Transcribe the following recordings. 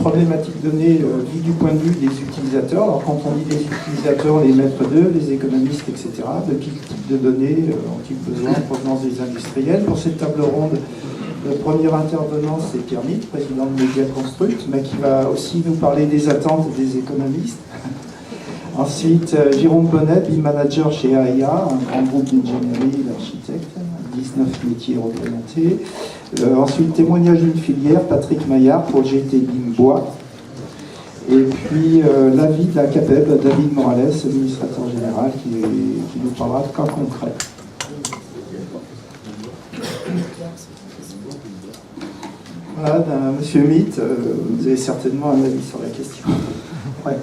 problématique donnée vue du point de vue des utilisateurs. Alors quand on dit des utilisateurs, les maîtres d'œuvre, les économistes, etc., de quel type de données ont-ils besoin en provenance des industriels? Pour cette table ronde, le premier intervenant, c'est Pierre Mitt, président de Media Construct, mais qui va aussi nous parler des attentes des économistes. Ensuite, Jérôme Bonnet, BIM manager chez AIA, un grand groupe d'ingénierie et d'architectes, 19 métiers représentés. Ensuite, témoignage d'une filière, Patrick Maillard pour GT BIM Bois. Et puis, l'avis de la CAPEB, David Morales, administrateur général, qui nous parlera de cas concrets. Voilà, Monsieur Mitt, vous avez certainement un avis sur la question. Ouais.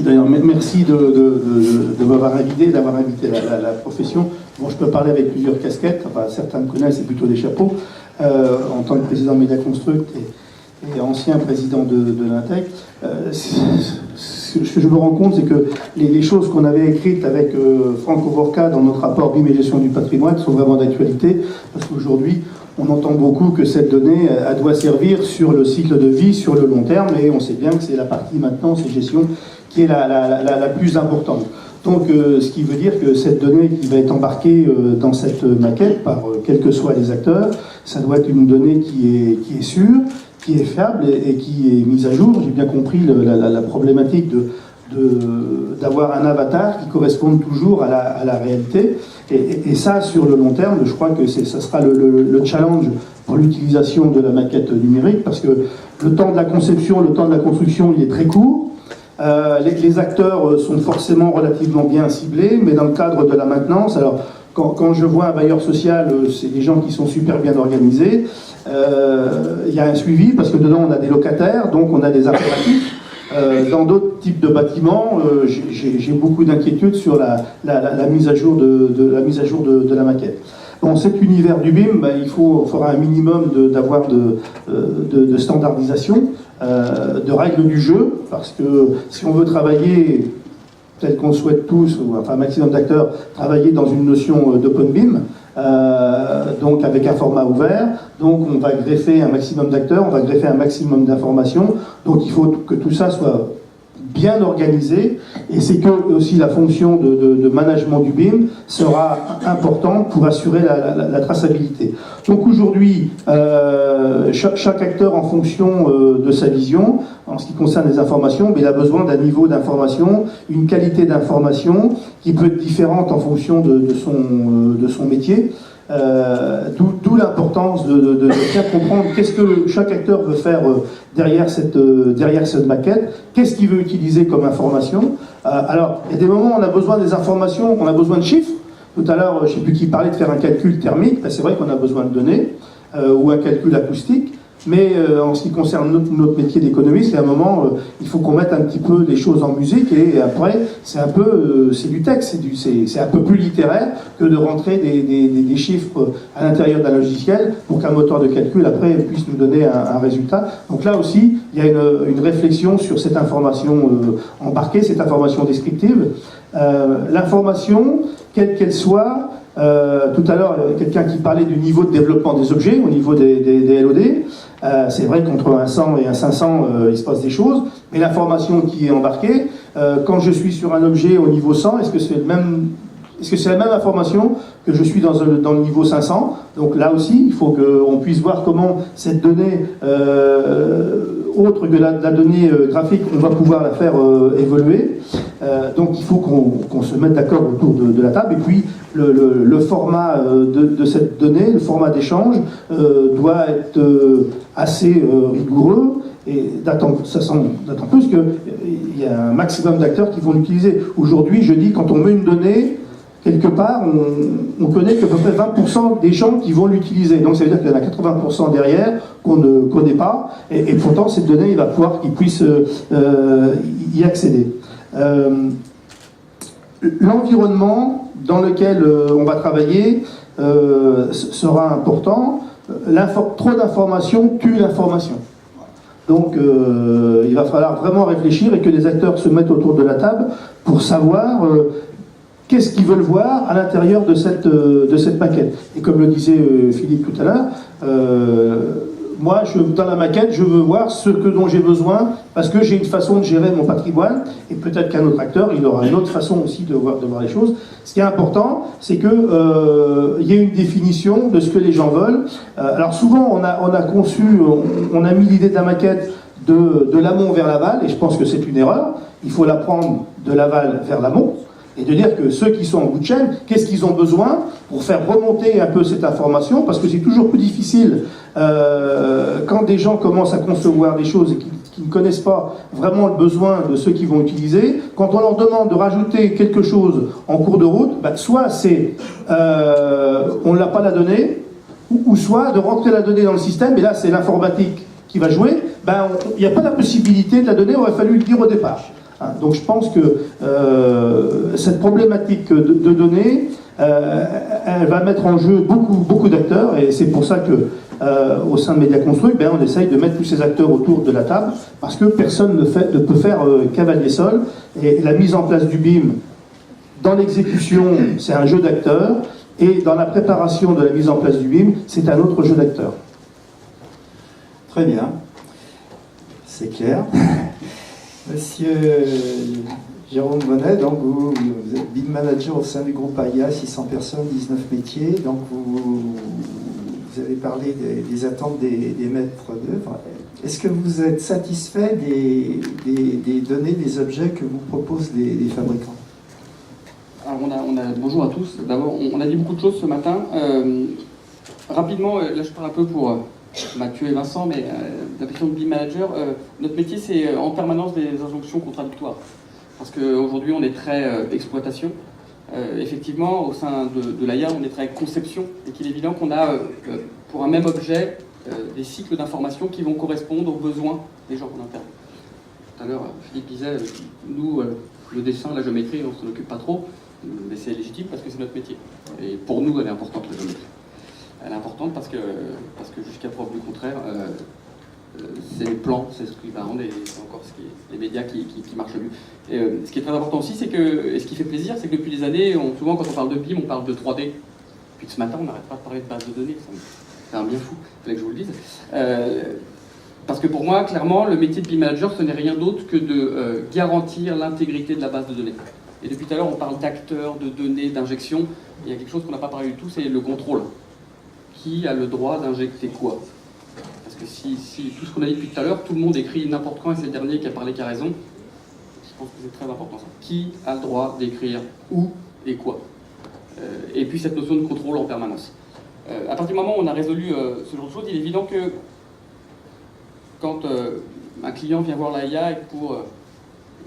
D'ailleurs, merci de m'avoir invité, d'avoir invité la profession. Bon, je peux parler avec plusieurs casquettes, enfin, certains me connaissent, c'est plutôt des chapeaux, en tant que président de Media Construct et ancien président de l'Intec. Ce que je me rends compte, c'est que les choses qu'on avait écrites avec Franck Ovorka dans notre rapport BIM et gestion du patrimoine sont vraiment d'actualité, parce qu'aujourd'hui, on entend beaucoup que cette donnée, elle doit servir sur le cycle de vie, sur le long terme, et on sait bien que c'est la partie maintenance et gestion qui est la plus importante. Donc, ce qui veut dire que cette donnée qui va être embarquée dans cette maquette, par quels que soient les acteurs, ça doit être une donnée qui est sûre, qui est fiable et qui est mise à jour. J'ai bien compris la problématique d'avoir un avatar qui corresponde toujours à la réalité. Et ça, sur le long terme, je crois que ça sera le challenge pour l'utilisation de la maquette numérique, parce que le temps de la conception, le temps de la construction, il est très court. Les acteurs sont forcément relativement bien ciblés, mais dans le cadre de la maintenance, alors quand je vois un bailleur social, c'est des gens qui sont super bien organisés. Il y a un suivi, parce que dedans on a des locataires, donc on a des impératifs. Dans d'autres types de bâtiments, j'ai beaucoup d'inquiétudes sur la mise à jour de la maquette. Dans cet univers du BIM, il faudra un minimum d'avoir de standardisation, de règles du jeu, parce que si on veut travailler, tel qu'on souhaite tous, ou enfin un maximum d'acteurs, travailler dans une notion d'open BIM, donc avec un format ouvert, donc on va greffer un maximum d'acteurs, on va greffer un maximum d'informations, donc il faut que tout ça soit bien organisé, et c'est que aussi la fonction de management du BIM sera importante pour assurer la traçabilité. Donc aujourd'hui, chaque acteur en fonction de sa vision, en ce qui concerne les informations, mais il a besoin d'un niveau d'information, une qualité d'information qui peut être différente en fonction de son métier. D'où l'importance de bien comprendre qu'est-ce que chaque acteur veut faire derrière cette maquette, qu'est-ce qu'il veut utiliser comme information. Alors, il y a des moments où on a besoin des informations, on a besoin de chiffres. Tout à l'heure, je ne sais plus qui parlait de faire un calcul thermique, c'est vrai qu'on a besoin de données, ou un calcul acoustique. Mais en ce qui concerne notre métier d'économiste, il y a un moment, il faut qu'on mette un petit peu les choses en musique, et après, c'est un peu, c'est du texte, c'est un peu plus littéraire que de rentrer des chiffres à l'intérieur d'un logiciel pour qu'un moteur de calcul, après, puisse nous donner un résultat. Donc là aussi, il y a une réflexion sur cette information embarquée, cette information descriptive. L'information, quelle qu'elle soit, tout à l'heure, quelqu'un qui parlait du niveau de développement des objets, au niveau des LOD. C'est vrai qu'entre un 100 et un 500, il se passe des choses, mais l'information qui est embarquée, quand je suis sur un objet au niveau 100, est-ce que c'est la même information que je suis dans le niveau 500? Donc là aussi, il faut qu'on puisse voir comment cette donnée, autre que la donnée graphique, on va pouvoir la faire évoluer. Donc il faut qu'on se mette d'accord autour de la table. Et puis le format de cette donnée, le format d'échange, doit être assez rigoureux. Et d'autant plus qu'il y a un maximum d'acteurs qui vont l'utiliser. Aujourd'hui, je dis, quand on met une donnée, quelque part, on connaît qu'à peu près 20% des gens qui vont l'utiliser. Donc ça veut dire qu'il y en a 80% derrière qu'on ne connaît pas. Et pourtant, cette donnée, il va pouvoir qu'ils puissent y accéder. L'environnement dans lequel on va travailler sera important. Trop d'informations tue l'information. Donc il va falloir vraiment réfléchir et que les acteurs se mettent autour de la table pour savoir qu'est-ce qu'ils veulent voir à l'intérieur de cette maquette. Et comme le disait Philippe tout à l'heure, moi, dans la maquette, je veux voir ce dont j'ai besoin, parce que j'ai une façon de gérer mon patrimoine, et peut-être qu'un autre acteur, il aura une autre façon aussi de voir les choses. Ce qui est important, c'est qu'il y ait une définition de ce que les gens veulent. Alors souvent, on a conçu, on a mis l'idée de la maquette de l'amont vers l'aval, et je pense que c'est une erreur. Il faut la prendre de l'aval vers l'amont, et de dire que ceux qui sont en bout de chaîne, qu'est-ce qu'ils ont besoin pour faire remonter un peu cette information, parce que c'est toujours plus difficile quand des gens commencent à concevoir des choses et qui ne connaissent pas vraiment le besoin de ceux qui vont utiliser. Quand on leur demande de rajouter quelque chose en cours de route, soit c'est on n'a pas la donnée, ou soit de rentrer la donnée dans le système, et là c'est l'informatique qui va jouer, il n'y a pas la possibilité de la donner, il aurait fallu le dire au départ. Donc je pense que cette problématique de données, elle va mettre en jeu beaucoup d'acteurs, et c'est pour ça que au sein de Mediaconstruct, on essaye de mettre tous ces acteurs autour de la table, parce que personne ne peut faire cavalier seul, et la mise en place du BIM dans l'exécution, c'est un jeu d'acteurs, et dans la préparation de la mise en place du BIM, c'est un autre jeu d'acteurs. Très bien, c'est clair. Monsieur Jérôme Bonnet, donc vous êtes BIM manager au sein du groupe AIA, 600 personnes, 19 métiers. Donc vous avez parlé des attentes des maîtres d'œuvre. Est-ce que vous êtes satisfait des données, des objets que vous proposent les fabricants? Alors bonjour à tous. D'abord, on a dit beaucoup de choses ce matin. Rapidement, là je parle un peu pour Mathieu et Vincent, mais la question de BIM manager, notre métier c'est en permanence des injonctions contradictoires. Parce qu'aujourd'hui on est très exploitation. Effectivement, au sein de l'AIA, on est très conception, et qu'il est évident qu'on a pour un même objet des cycles d'information qui vont correspondre aux besoins des gens en interne. Tout à l'heure, Philippe disait, nous, le dessin, la géométrie, on ne s'en occupe pas trop, mais c'est légitime parce que c'est notre métier. Et pour nous, elle est importante, la géométrie. Elle est importante parce que jusqu'à preuve du contraire, c'est les plans, c'est ce qui va rendre, et c'est encore les médias qui marchent le mieux. Et, ce qui est très important aussi, et ce qui fait plaisir, c'est que depuis des années, souvent quand on parle de BIM, on parle de 3D. Puis ce matin, on n'arrête pas de parler de base de données, c'est un bien fou, il fallait que je vous le dise. Parce que pour moi, clairement, le métier de BIM manager, ce n'est rien d'autre que de garantir l'intégrité de la base de données. Et depuis tout à l'heure, on parle d'acteurs, de données, d'injection. Il y a quelque chose qu'on n'a pas parlé du tout, c'est le contrôle. Qui a le droit d'injecter quoi? Parce que si tout ce qu'on a dit depuis tout à l'heure, tout le monde écrit n'importe quand, et c'est le dernier qui a parlé qui a raison, je pense que c'est très important ça. Qui a le droit d'écrire où et quoi? Et puis cette notion de contrôle en permanence. À partir du moment où on a résolu ce genre de choses, il est évident que quand un client vient voir l'AIA et que pour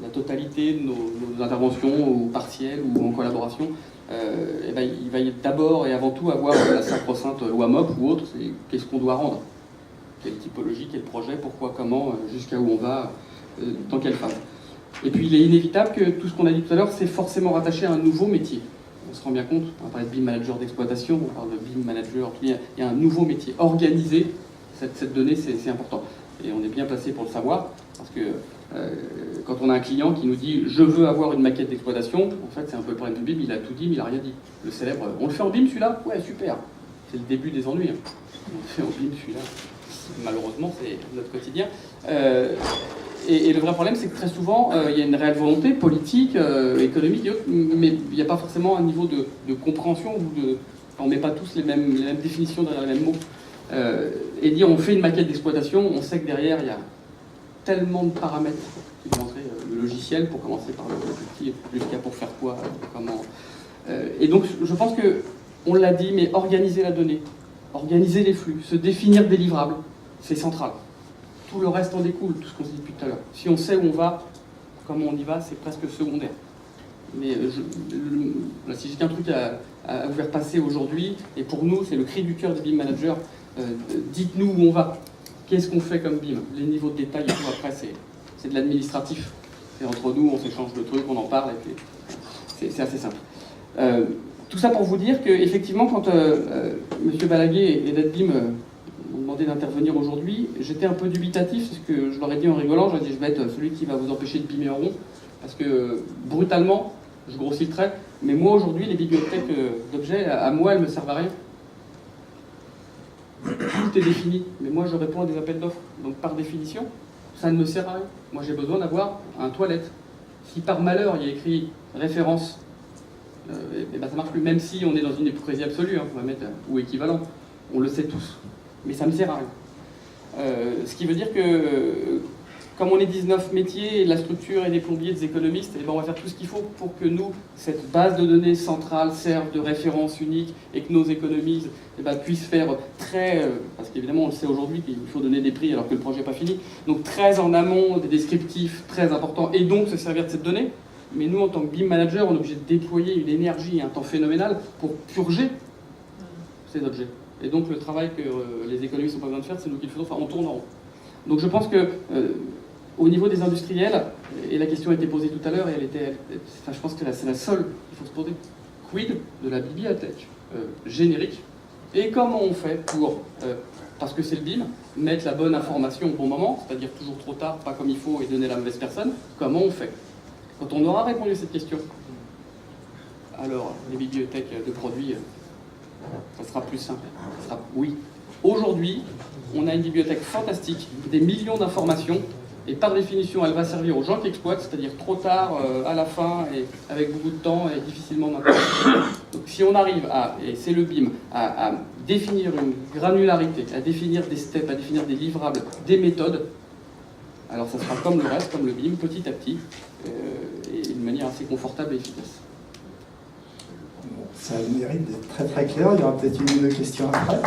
la totalité de nos interventions, ou partielles, ou en collaboration, il va d'abord et avant tout avoir la sacro-sainte WAMOP ou autre, c'est qu'est-ce qu'on doit rendre, quelle typologie, quel projet, pourquoi, comment, jusqu'à où on va, dans quelle phase. Et puis il est inévitable que tout ce qu'on a dit tout à l'heure, c'est forcément rattaché à un nouveau métier. On se rend bien compte, on va parler de BIM manager d'exploitation, on parle de BIM manager, il y a un nouveau métier. Organiser cette donnée, c'est important. Et on est bien placé pour le savoir, parce que quand on a un client qui nous dit « je veux avoir une maquette d'exploitation », en fait c'est un peu le problème de BIM, il a tout dit mais il n'a rien dit. Le célèbre « on le fait en BIM celui-là ?» Ouais, super. C'est le début des ennuis. Hein. On le fait en BIM celui-là. Malheureusement, c'est notre quotidien. Et le vrai problème, c'est que très souvent, il y a une réelle volonté politique, économique et autres, mais il n'y a pas forcément un niveau de compréhension, on ne met pas tous les mêmes définitions derrière les mêmes mots. Et dire on fait une maquette d'exploitation, on sait que derrière, il y a tellement de paramètres qui vont entrer, le logiciel, pour commencer par le petit, jusqu'à pour faire quoi, comment. Et donc, je pense que, on l'a dit, mais organiser la donnée, organiser les flux, se définir des livrables, c'est central. Tout le reste en découle, tout ce qu'on s'est dit depuis tout à l'heure. Si on sait où on va, comment on y va, c'est presque secondaire. Mais si j'ai qu'un truc à vous faire passer aujourd'hui, et pour nous, c'est le cri du cœur des BIM managers, dites-nous où on va. Qu'est-ce qu'on fait comme BIM? Les niveaux de détail et tout, après, c'est de l'administratif. C'est entre nous, on s'échange le truc, on en parle, et puis c'est assez simple. Tout ça pour vous dire qu'effectivement, quand M. Balaguer et NetBIM m'ont demandé d'intervenir aujourd'hui, j'étais un peu dubitatif, parce que je leur ai dit en rigolant, je vais être celui qui va vous empêcher de bimer en rond, parce que brutalement, je grossis le trait, mais moi aujourd'hui, les bibliothèques d'objets, à moi, elles ne me servent à rien. tout est défini. Mais moi, je réponds à des appels d'offres. Donc, par définition, ça ne me sert à rien. Moi, j'ai besoin d'avoir un toilette. Si par malheur, il y a écrit référence, et ben, ça marche plus, même si on est dans une hypocrisie absolue, hein, on va mettre ou équivalent. On le sait tous. Mais ça ne me sert à rien. Ce qui veut dire que, comme on est 19 métiers, et la structure et des plombiers, des économistes, et ben on va faire tout ce qu'il faut pour que nous, cette base de données centrale serve de référence unique et que nos économistes ben, puissent faire très, parce qu'évidemment on le sait aujourd'hui qu'il faut donner des prix alors que le projet n'est pas fini, donc très en amont, des descriptifs très importants, et donc se servir de cette donnée. Mais nous, en tant que BIM manager, on est obligé de déployer une énergie et un temps phénoménal pour purger ces objets. Et donc le travail que les économistes n'ont pas besoin de faire, c'est nous qui le faisons, enfin on tourne en rond. Donc je pense que au niveau des industriels, et la question a été posée tout à l'heure, et je pense que c'est la seule qu'il faut se poser. Quid de la bibliothèque générique? Et comment on fait pour, parce que c'est le BIM, mettre la bonne information au bon moment, c'est-à-dire toujours trop tard, pas comme il faut, et donner la mauvaise personne? Comment on fait? Quand on aura répondu à cette question, alors les bibliothèques de produits, ça sera plus simple. Ça sera, oui. Aujourd'hui, on a une bibliothèque fantastique, des millions d'informations, et par définition, elle va servir aux gens qui exploitent, c'est-à-dire trop tard, à la fin, et avec beaucoup de temps, et difficilement maintenant. Donc si on arrive à, et c'est le BIM, à définir une granularité, à définir des steps, à définir des livrables, des méthodes, alors ça sera comme le reste, comme le BIM, petit à petit, et d'une manière assez confortable et efficace. Ça a le mérite d'être très très clair. Il y aura peut-être une ou deux questions après.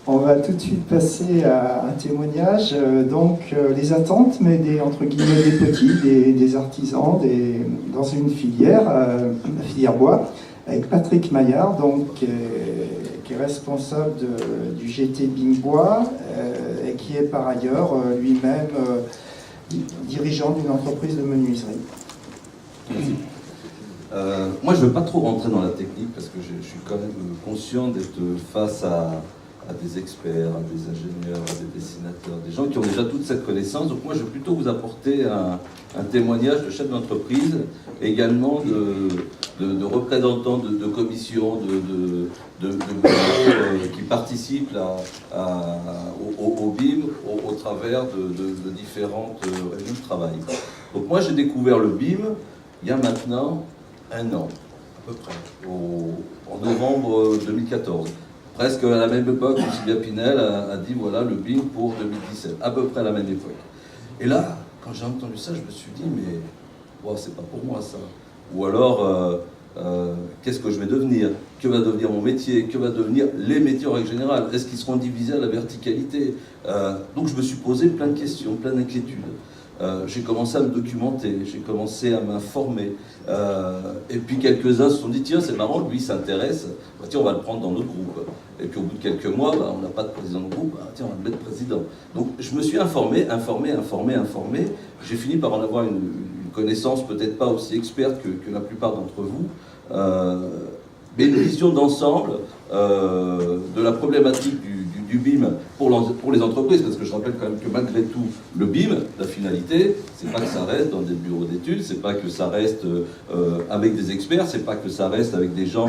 On va tout de suite passer à un témoignage. Donc, les attentes, mais entre guillemets des petits, des artisans, dans une filière, la filière bois, avec Patrick Maillard, donc, qui est responsable du GT BIM Bois, et qui est par ailleurs lui-même dirigeant d'une entreprise de menuiserie. Merci. Moi, je ne veux pas trop rentrer dans la technique parce que je suis quand même conscient d'être face à des experts, à des ingénieurs, à des dessinateurs, des gens qui ont déjà toute cette connaissance. Donc moi, je vais plutôt vous apporter un témoignage de chefs d'entreprise, également de représentants de commissions, de bureaux qui participent au BIM au travers de différentes réunions de travail. Donc moi, j'ai découvert le BIM il y a maintenant 1 an, à peu près, en novembre 2014. Presque à la même époque où Sylvia Pinel a dit voilà le BIM pour 2017, à peu près à la même époque. Et là, quand j'ai entendu ça, je me suis dit mais wow, c'est pas pour moi ça. Ou alors qu'est-ce que je vais devenir? Que va devenir mon métier? Que va devenir les métiers en règle générale? Est-ce qu'ils seront divisés à la verticalité? Donc je me suis posé plein de questions, plein d'inquiétudes. J'ai commencé à me documenter, j'ai commencé à m'informer. Et puis quelques-uns se sont dit, tiens, c'est marrant, lui il s'intéresse, bah, tiens, on va le prendre dans notre groupe. Et puis au bout de quelques mois, bah, on n'a pas de président de groupe, bah, tiens, on va le mettre président. Donc je me suis informé. J'ai fini par en avoir une connaissance peut-être pas aussi experte que la plupart d'entre vous, mais une vision d'ensemble de la problématique du BIM pour les entreprises, parce que je rappelle quand même que malgré tout, le BIM, la finalité, c'est pas que ça reste dans des bureaux d'études, c'est pas que ça reste avec des experts, c'est pas que ça reste avec des gens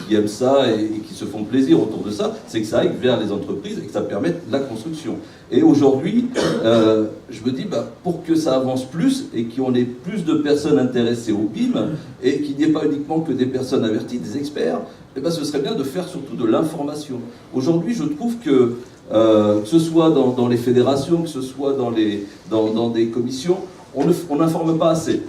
qui aiment ça et qui se font plaisir autour de ça, c'est que ça aille vers les entreprises et que ça permette la construction. Et aujourd'hui, je me dis, bah, pour que ça avance plus et qu'on ait plus de personnes intéressées au BIM et qu'il n'y ait pas uniquement que des personnes averties, des experts, eh ben, ce serait bien de faire surtout de l'information. Aujourd'hui, je trouve que ce soit dans les fédérations, que ce soit dans des commissions, on n'informe pas assez.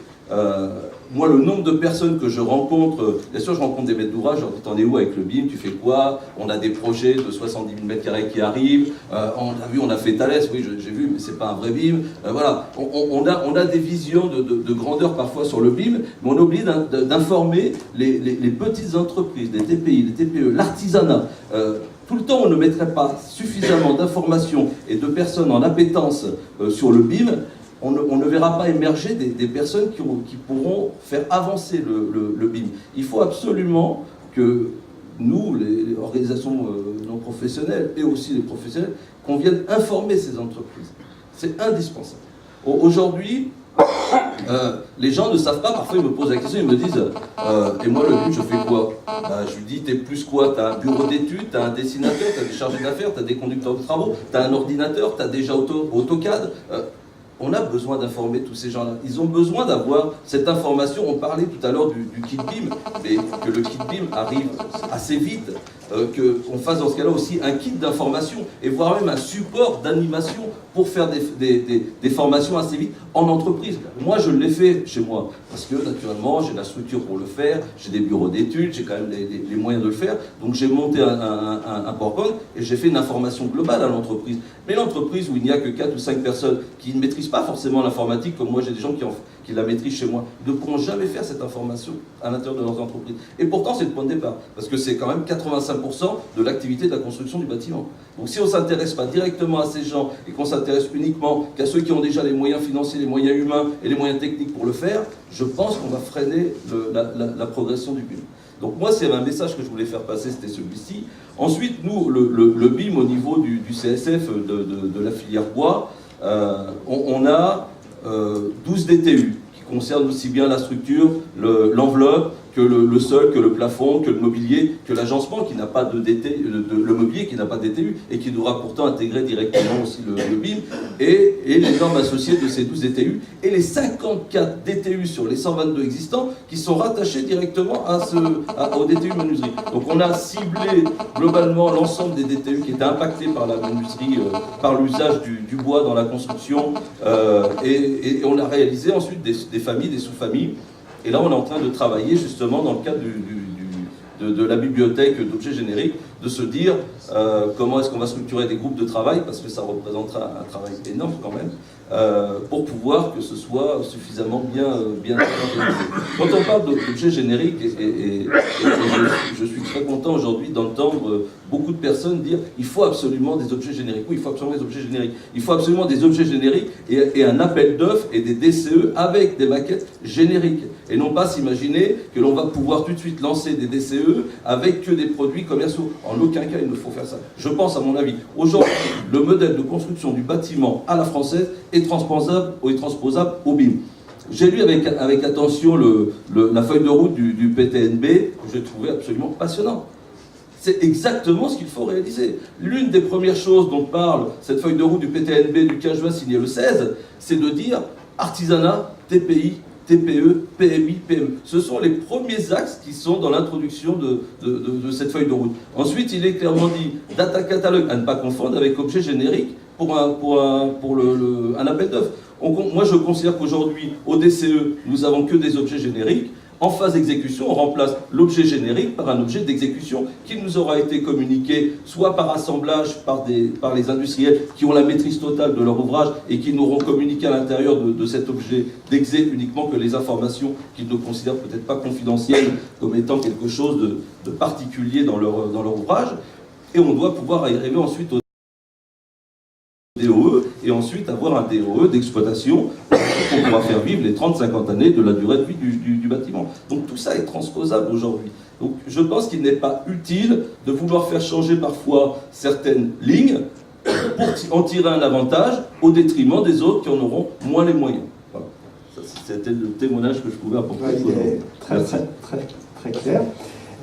Moi, le nombre de personnes que je rencontre, bien sûr, je rencontre des maîtres d'ouvrage, je leur dis, t'en es où avec le BIM, tu fais quoi? On a des projets de 70 000 m² qui arrivent, on a fait Thalès, oui, j'ai vu, mais c'est pas un vrai BIM. Voilà, on a des visions de grandeur parfois sur le BIM, mais on a oublié d'informer les petites entreprises, les TPI, les TPE, l'artisanat. Tout le temps, on ne mettrait pas suffisamment d'informations et de personnes en appétence sur le BIM. On ne verra pas émerger des personnes qui pourront faire avancer le BIM. Il faut absolument que nous, les organisations non professionnelles et aussi les professionnels, qu'on vienne informer ces entreprises. C'est indispensable. Aujourd'hui, Les gens ne savent pas, parfois ils me posent la question, ils me disent et moi le but je fais quoi? Je lui dis t'es plus quoi? T'as un bureau d'études, t'as un dessinateur, t'as des chargés d'affaires, t'as des conducteurs de travaux, t'as un ordinateur, t'as déjà AutoCAD. On a besoin d'informer tous ces gens-là. Ils ont besoin d'avoir cette information. On parlait tout à l'heure du kit BIM, mais que le kit BIM arrive assez vite, qu'on fasse dans ce cas-là aussi un kit d'information et voire même un support d'animation pour faire des formations assez vite en entreprise. Moi, je l'ai fait chez moi parce que naturellement, j'ai la structure pour le faire, j'ai des bureaux d'études, j'ai quand même les moyens de le faire. Donc, j'ai monté un PowerPoint et j'ai fait une information globale à l'entreprise. Mais l'entreprise où il n'y a que 4 ou 5 personnes qui ne maîtrisent pas forcément l'informatique, comme moi, j'ai des gens qui la maîtrisent chez moi, ne pourront jamais faire cette information à l'intérieur de leurs entreprises. Et pourtant, c'est le point de départ, parce que c'est quand même 85% de l'activité de la construction du bâtiment. Donc si on ne s'intéresse pas directement à ces gens et qu'on s'intéresse uniquement qu'à ceux qui ont déjà les moyens financiers, les moyens humains et les moyens techniques pour le faire, je pense qu'on va freiner la progression du BIM. Donc moi, c'est un message que je voulais faire passer, c'était celui-ci. Ensuite, nous, le BIM au niveau du CSF de la filière bois, on a 12 DTU qui concernent aussi bien la structure, l'enveloppe, que le sol, que le plafond, que le mobilier, que l'agencement qui n'a pas de DTU, le mobilier qui n'a pas de DTU et qui devra pourtant intégrer directement aussi le BIM, et les normes associées de ces 12 DTU, et les 54 DTU sur les 122 existants qui sont rattachés directement au DTU menuiserie. Donc on a ciblé globalement l'ensemble des DTU qui étaient impactés par la menuiserie, par l'usage du bois dans la construction, et on a réalisé ensuite des familles, des sous-familles. Et là, on est en train de travailler justement dans le cadre de la bibliothèque d'objets génériques, de se dire comment est-ce qu'on va structurer des groupes de travail, parce que ça représentera un travail énorme quand même, pour pouvoir que ce soit suffisamment bien organisé. Quand on parle d'objets génériques, et je suis très content aujourd'hui d'entendre beaucoup de personnes dire il faut absolument des objets génériques. Oui, il faut absolument des objets génériques. Il faut absolument des objets génériques et un appel d'offres et des DCE avec des maquettes génériques. Et non pas s'imaginer que l'on va pouvoir tout de suite lancer des DCE avec que des produits commerciaux. En aucun cas, il ne faut faire ça. Je pense, à mon avis, aujourd'hui, le modèle de construction du bâtiment à la française est transposable au BIM. J'ai lu avec attention la feuille de route du PTNB, que j'ai trouvé absolument passionnant. C'est exactement ce qu'il faut réaliser. L'une des premières choses dont parle cette feuille de route du PTNB du 15 juin signée le 16, c'est de dire artisanat, TPI, TPE, PMI, PME. Ce sont les premiers axes qui sont dans l'introduction de cette feuille de route. Ensuite, il est clairement dit data catalogue, à ne pas confondre avec objet générique pour un appel d'offres. Moi, je considère qu'aujourd'hui, au DCE, nous n'avons que des objets génériques. En phase d'exécution, on remplace l'objet générique par un objet d'exécution qui nous aura été communiqué soit par assemblage par les industriels qui ont la maîtrise totale de leur ouvrage et qui n'auront communiqué à l'intérieur de cet objet d'exé uniquement que les informations qu'ils ne considèrent peut-être pas confidentielles comme étant quelque chose de particulier dans leur ouvrage. Et on doit pouvoir arriver ensuite au DOE et ensuite avoir un DOE d'exploitation pour pouvoir faire vivre les 30-50 années de la durée de vie du bâtiment. Donc tout ça est transposable aujourd'hui. Donc je pense qu'il n'est pas utile de vouloir faire changer parfois certaines lignes pour en tirer un avantage au détriment des autres qui en auront moins les moyens. Voilà. C'était le témoignage que je pouvais apporter. Ouais, il est très clair.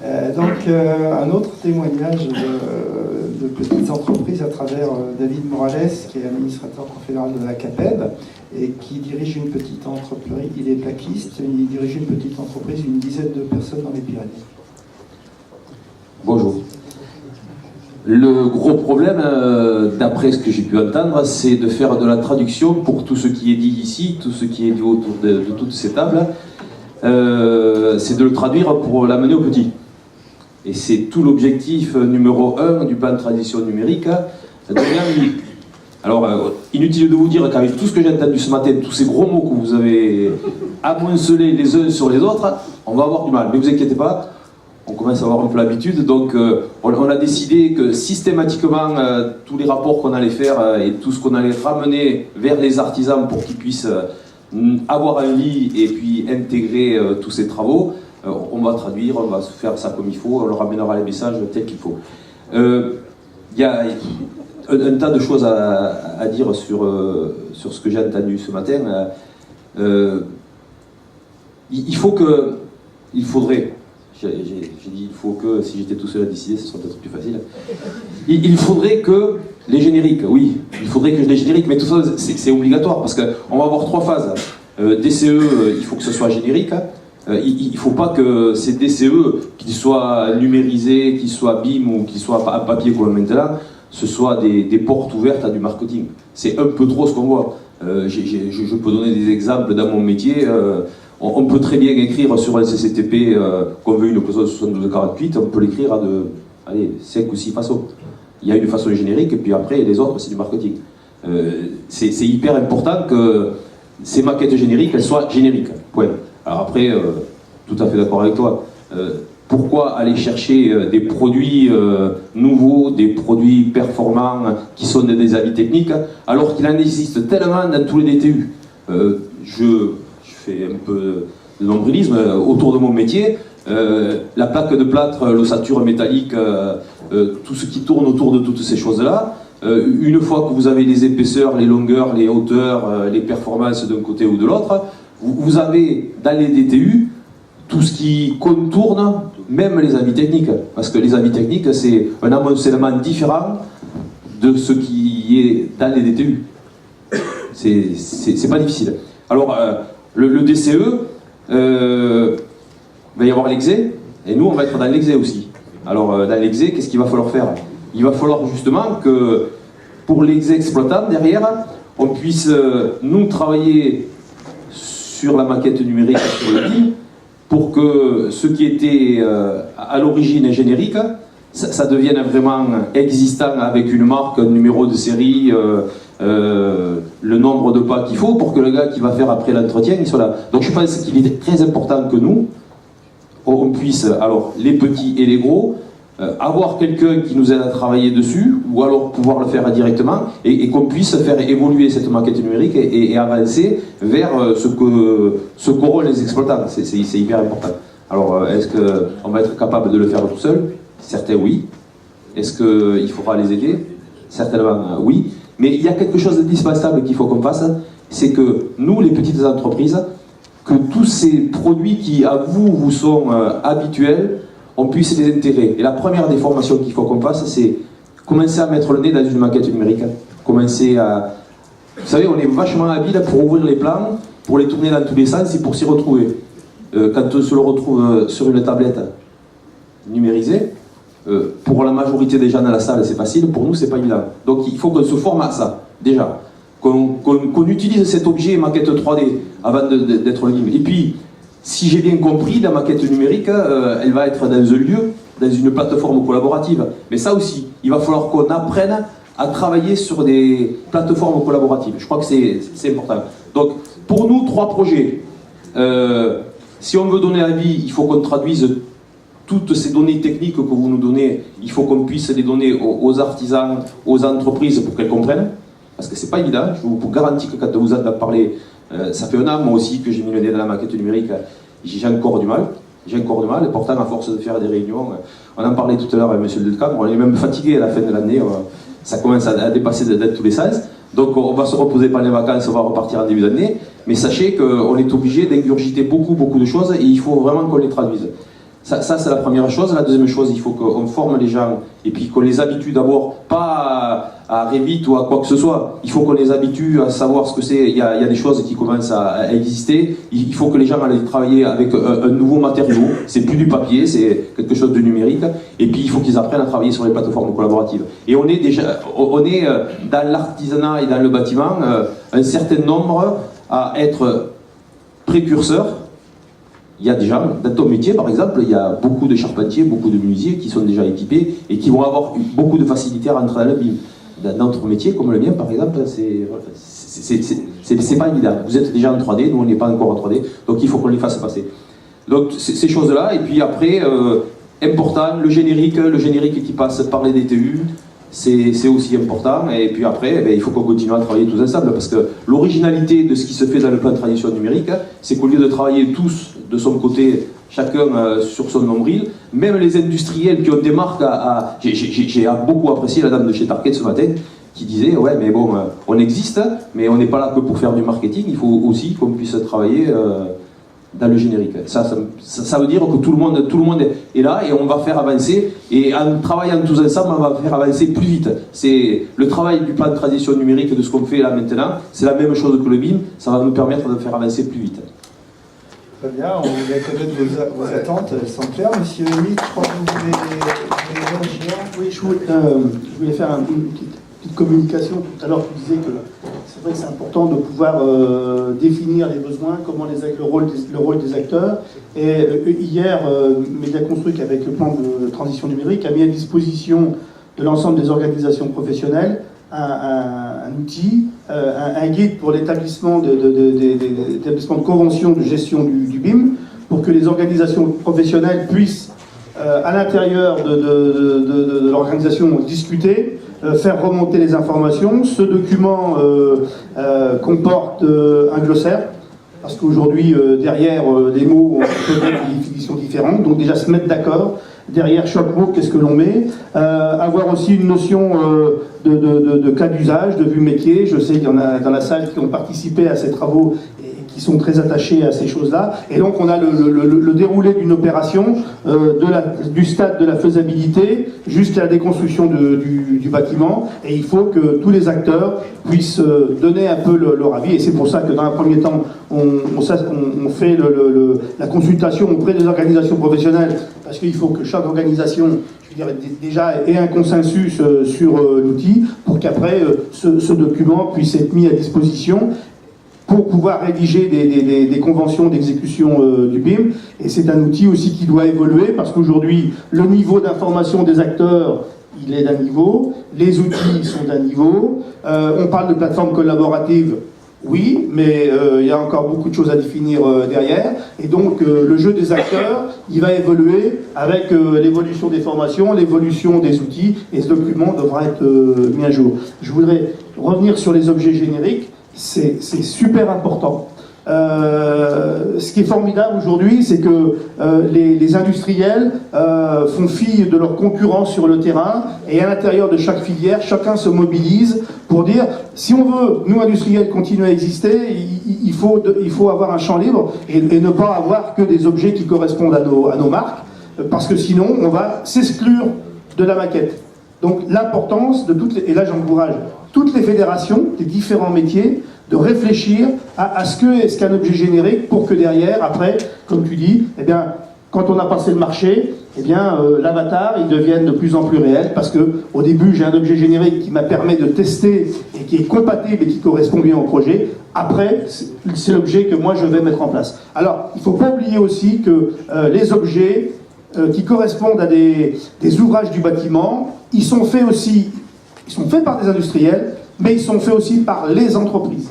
Un autre témoignage de petites entreprises à travers David Morales, qui est administrateur confédéral de la CAPEB et qui dirige une petite entreprise. Il est plaquiste, il dirige une petite entreprise, une dizaine de personnes dans les Pyrénées. Bonjour. Le gros problème, d'après ce que j'ai pu entendre, c'est de faire de la traduction pour tout ce qui est dit ici, tout ce qui est dit autour de toutes ces tables. C'est de le traduire pour l'amener au petit. Et c'est tout l'objectif numéro 1 du plan de transition numérique de l'année. Alors, inutile de vous dire qu'avec tout ce que j'ai entendu ce matin, tous ces gros mots que vous avez amoncelés les uns sur les autres, on va avoir du mal. Mais ne vous inquiétez pas, on commence à avoir un peu l'habitude. Donc, on a décidé que systématiquement, tous les rapports qu'on allait faire et tout ce qu'on allait ramener vers les artisans pour qu'ils puissent avoir un lit et puis intégrer tous ces travaux, on va traduire, on va faire ça comme il faut, on leur ramènera les messages tels qu'il faut. Il y a un tas de choses à dire sur ce que j'ai entendu ce matin. il faudrait, j'ai dit il faut que, si j'étais tout seul à décider, ce serait peut-être plus facile. Il faudrait que les génériques, oui, il faudrait que les génériques, mais tout ça c'est obligatoire parce qu'on va avoir 3 phases. DCE, il faut que ce soit générique. Il ne faut pas que ces DCE, qu'ils soient numérisés, qu'ils soient BIM ou qu'ils soient à papier comme maintenant, ce soit des portes ouvertes à du marketing. C'est un peu trop ce qu'on voit. Je peux donner des exemples dans mon métier. On peut très bien écrire sur un CCTP qu'on veut une cloison 72-48, on peut l'écrire à 5 ou 6 façons. Il y a une façon générique, et puis après, les autres, c'est du marketing. C'est hyper important que ces maquettes génériques, elles soient génériques. Point. Alors après, tout à fait d'accord avec toi. Pourquoi aller chercher des produits nouveaux, des produits performants qui sont des avis techniques, alors qu'il en existe tellement dans tous les DTU. Je fais un peu de nombrilisme autour de mon métier. La plaque de plâtre, l'ossature métallique, tout ce qui tourne autour de toutes ces choses-là, une fois que vous avez les épaisseurs, les longueurs, les hauteurs, les performances d'un côté ou de l'autre, vous avez dans les DTU tout ce qui contourne même les avis techniques. Parce que les avis techniques, c'est un amoncellement différent de ce qui est dans les DTU. C'est pas difficile. Alors, le DCE, il va y avoir l'exé, et nous on va être dans l'exé aussi. Alors dans l'exé, qu'est-ce qu'il va falloir faire? Il va falloir justement que pour l'exé exploitant derrière, on puisse nous travailler sur la maquette numérique sur le BIM pour que ce qui était à l'origine générique, ça devienne vraiment existant avec une marque, un numéro de série, le nombre de pas qu'il faut pour que le gars qui va faire après l'entretien, il soit là. Donc je pense qu'il est très important que nous, on puisse, alors les petits et les gros, avoir quelqu'un qui nous aide à travailler dessus, ou alors pouvoir le faire directement, et qu'on puisse faire évoluer cette maquette numérique et avancer vers ce qu'auront les exploitants. C'est hyper important. Alors, est-ce qu'on va être capable de le faire tout seul? Certains, oui. Est-ce qu'il faudra les aider? Certainement, oui. Mais il y a quelque chose d'indispensable qu'il faut qu'on fasse, c'est que nous, les petites entreprises, que tous ces produits qui, à vous sont habituels, on puisse les intégrer. Et la première des formations qu'il faut qu'on fasse, c'est commencer à mettre le nez dans une maquette numérique. Commencer à... Vous savez, on est vachement habile pour ouvrir les plans, pour les tourner dans tous les sens et pour s'y retrouver. Quand on se le retrouve sur une tablette numérisée, pour la majorité des gens dans la salle, c'est facile. Pour nous, c'est pas évident. Donc, il faut qu'on se forme à ça, déjà. Qu'on utilise cet objet maquette 3D avant d'être libre. Et puis, si j'ai bien compris, la maquette numérique, elle va être dans un lieu, dans une plateforme collaborative. Mais ça aussi, il va falloir qu'on apprenne à travailler sur des plateformes collaboratives. Je crois que c'est important. Donc, pour nous, 3 projets. Si on veut donner avis, il faut qu'on traduise toutes ces données techniques que vous nous donnez. Il faut qu'on puisse les donner aux artisans, aux entreprises pour qu'elles comprennent. Parce que c'est pas évident. Je vous garantis que quand vous en parlez, ça fait un an, moi aussi, que j'ai mis le nez dans la maquette numérique. J'ai encore du mal. Et pourtant, à force de faire des réunions, on en parlait tout à l'heure avec M. Delcamp, on est même fatigué à la fin de l'année. Ça commence à dépasser dans tous les sens. Donc, on va se reposer pendant les vacances, on va repartir en début d'année. Mais sachez qu'on est obligé d'ingurgiter beaucoup de choses et il faut vraiment qu'on les traduise. Ça c'est la première chose. La deuxième chose, il faut qu'on forme les gens et puis qu'on les habitue d'abord, pas à Revit ou à quoi que ce soit. Il faut qu'on les habitue à savoir ce que c'est. Il y a des choses qui commencent à exister. Il faut que les gens aillent travailler avec un nouveau matériau. C'est plus du papier, c'est quelque chose de numérique. Et puis il faut qu'ils apprennent à travailler sur les plateformes collaboratives. Et on est dans l'artisanat et dans le bâtiment un certain nombre à être précurseurs. Il y a des gens, dans ton métier par exemple, il y a beaucoup de charpentiers, beaucoup de menuisiers qui sont déjà équipés et qui vont avoir beaucoup de facilité à rentrer dans le BIM. Dans notre métier, comme le mien par exemple, c'est pas évident. Vous êtes déjà en 3D, nous on n'est pas encore en 3D, donc il faut qu'on les fasse passer. Donc ces choses-là, et puis après, important, le générique qui passe par les DTU, c'est aussi important, et puis après, il faut qu'on continue à travailler tous ensemble, parce que l'originalité de ce qui se fait dans le plan de tradition numérique, c'est qu'au lieu de travailler tous de son côté, chacun sur son nombril, même les industriels qui ont des marques j'ai beaucoup apprécié la dame de chez Target ce matin, qui disait ouais mais bon on existe mais on n'est pas là que pour faire du marketing, il faut aussi qu'on puisse travailler dans le générique. Ça veut dire que tout le monde est là et on va faire avancer, et en travaillant tous ensemble on va faire avancer plus vite. C'est le travail du plan de transition numérique, de ce qu'on fait là maintenant, c'est la même chose que le BIM, ça va nous permettre de faire avancer plus vite. Très bien, on voulait connaître vos attentes, elles sont claires. Monsieur Emilie, je crois que vous voulez réagir. Oui, je voulais faire une petite communication. Tout à l'heure, tu disais que c'est vrai que c'est important de pouvoir définir les besoins, le rôle des acteurs. Et hier, Mediaconstruct, avec le plan de transition numérique, a mis à disposition de l'ensemble des organisations professionnelles un outil, un guide pour l'établissement de conventions de gestion du BIM, pour que les organisations professionnelles puissent, à l'intérieur de l'organisation, discuter, faire remonter les informations. Ce document comporte un glossaire, parce qu'aujourd'hui, derrière les mots, on peut mettre des définitions différentes, donc déjà se mettre d'accord. Derrière chaque mot, qu'est-ce que l'on met, avoir aussi une notion de cas d'usage, de vue métier. Je sais qu'il y en a dans la salle qui ont participé à ces travaux et qui sont très attachés à ces choses-là. Et donc on a le déroulé d'une opération du stade de la faisabilité jusqu'à la déconstruction du bâtiment. Et il faut que tous les acteurs puissent donner un peu leur avis. Et c'est pour ça que dans un premier temps, on fait la consultation auprès des organisations professionnelles, parce qu'il faut que chaque organisation, je dirais, déjà ait un consensus sur l'outil, pour qu'après ce document puisse être mis à disposition pour pouvoir rédiger des conventions d'exécution du BIM. Et c'est un outil aussi qui doit évoluer, parce qu'aujourd'hui, le niveau d'information des acteurs, il est d'un niveau, les outils sont d'un niveau, on parle de plateforme collaborative. Oui, mais il y a encore beaucoup de choses à définir derrière. Et donc, le jeu des acteurs, il va évoluer avec l'évolution des formations, l'évolution des outils, et ce document devra être mis à jour. Je voudrais revenir sur les objets génériques. C'est super important. Ce qui est formidable aujourd'hui, c'est que les industriels font fi de leurs concurrents sur le terrain, et à l'intérieur de chaque filière, chacun se mobilise pour dire, si on veut, nous industriels, continuer à exister, il faut avoir un champ libre et ne pas avoir que des objets qui correspondent à nos marques, parce que sinon on va s'exclure de la maquette. Donc l'importance de et là j'encourage toutes les fédérations des différents métiers de réfléchir à ce qu'est un objet générique, pour que derrière, après, comme tu dis, eh bien, quand on a passé le marché, eh bien, l'avatar, il devienne de plus en plus réel, parce que au début, j'ai un objet générique qui m'a permis de tester et qui est compatible et qui correspond bien au projet. Après, c'est l'objet que moi je vais mettre en place. Alors, il ne faut pas oublier aussi que les objets qui correspondent à des ouvrages du bâtiment, ils sont faits par des industriels, mais ils sont faits aussi par les entreprises.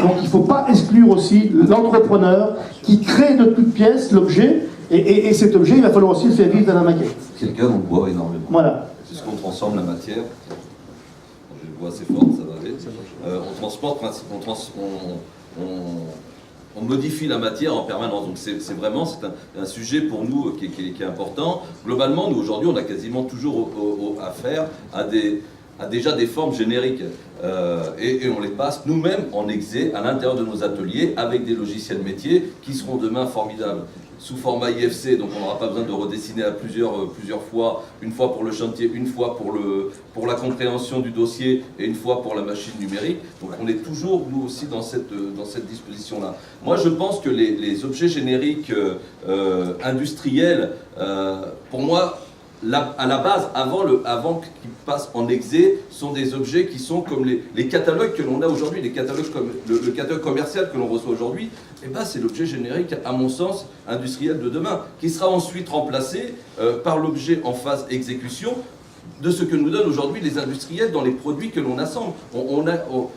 Donc il ne faut pas exclure aussi l'entrepreneur qui crée de toutes pièces l'objet, et cet objet, il va falloir aussi le faire vivre dans la maquette. Quelqu'un en boit énormément. Voilà. C'est ce qu'on transforme la matière. J'ai une voix assez forte, ça va aller. On transporte, on modifie la matière en permanence. Donc c'est vraiment un sujet pour nous qui est important. Globalement, nous aujourd'hui, on a quasiment toujours affaire à déjà des formes génériques, et on les passe nous-mêmes en exé à l'intérieur de nos ateliers avec des logiciels métiers qui seront demain formidables sous format IFC, donc on n'aura pas besoin de redessiner à plusieurs fois, une fois pour le chantier, une fois pour la compréhension du dossier et une fois pour la machine numérique. Donc on est toujours nous aussi dans cette disposition-là. Moi je pense que les objets génériques industriels, pour moi, à la base, avant qu'ils passent en exé, sont des objets qui sont comme les catalogues que l'on a aujourd'hui, les catalogues comme le catalogue commercial que l'on reçoit aujourd'hui. Et ben, c'est l'objet générique, à mon sens, industriel de demain, qui sera ensuite remplacé par l'objet en phase exécution de ce que nous donnent aujourd'hui les industriels dans les produits que l'on assemble.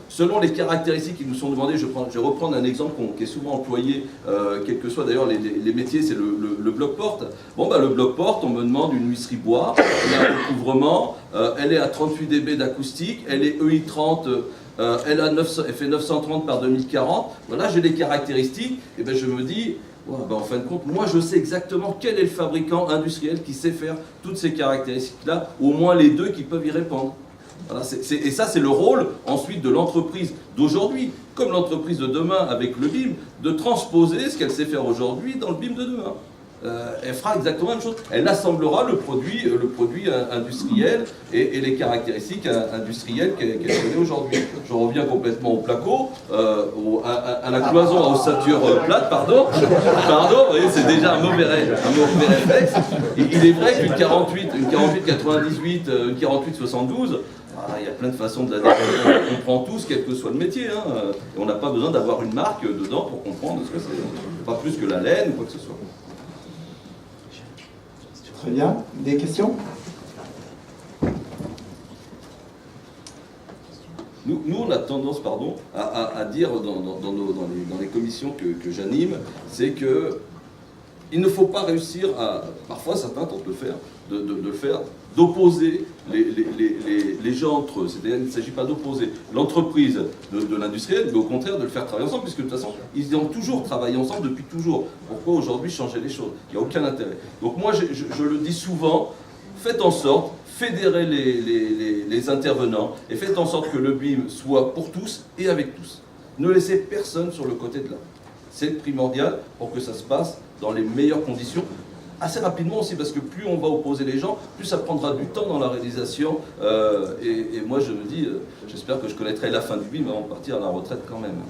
Selon les caractéristiques qui nous sont demandées, je vais reprendre un exemple qui est souvent employé, quels que soient d'ailleurs les métiers, c'est le bloc-porte. Bon, bah, le bloc-porte, on me demande une huisserie bois, il y a un recouvrement, elle est à 38 dB d'acoustique, elle est EI30, elle fait 930 par 2040. Voilà, j'ai les caractéristiques, et ben je me dis, ouais, ben en fin de compte, moi je sais exactement quel est le fabricant industriel qui sait faire toutes ces caractéristiques-là, au moins les deux qui peuvent y répondre. Voilà, et ça, c'est le rôle ensuite de l'entreprise d'aujourd'hui, comme l'entreprise de demain avec le BIM, de transposer ce qu'elle sait faire aujourd'hui dans le BIM de demain. Elle fera exactement la même chose. Elle assemblera le produit industriel et les caractéristiques industrielles qu'elle connaît aujourd'hui. Je reviens complètement au placo, à la cloison à ossature plate, pardon, vous voyez, c'est déjà un mauvais réflexe. Il est vrai qu'une 48-98, une 48-72, il y a plein de façons de la définir. On comprend tous, quel que soit le métier. Et on n'a pas besoin d'avoir une marque dedans pour comprendre ce que c'est. Pas plus que la laine ou quoi que ce soit. Très bien. Des questions? Nous, on a tendance, à dire dans les commissions que j'anime, c'est que il ne faut pas réussir à, parfois certains tentent de le faire, d'opposer les gens entre eux. C'est-à-dire qu'il ne s'agit pas d'opposer l'entreprise de l'industriel, mais au contraire de le faire travailler ensemble, puisque de toute façon, ils ont toujours travaillé ensemble depuis toujours. Pourquoi aujourd'hui changer les choses? Il n'y a aucun intérêt. Donc moi, je le dis souvent, faites en sorte, fédérez les intervenants, et faites en sorte que le BIM soit pour tous et avec tous. Ne laissez personne sur le côté de là. C'est primordial pour que ça se passe dans les meilleures conditions, assez rapidement aussi, parce que plus on va opposer les gens, plus ça prendra du temps dans la réalisation. Et moi, je me dis, j'espère que je connaîtrai la fin du BIM avant de partir à la retraite quand même.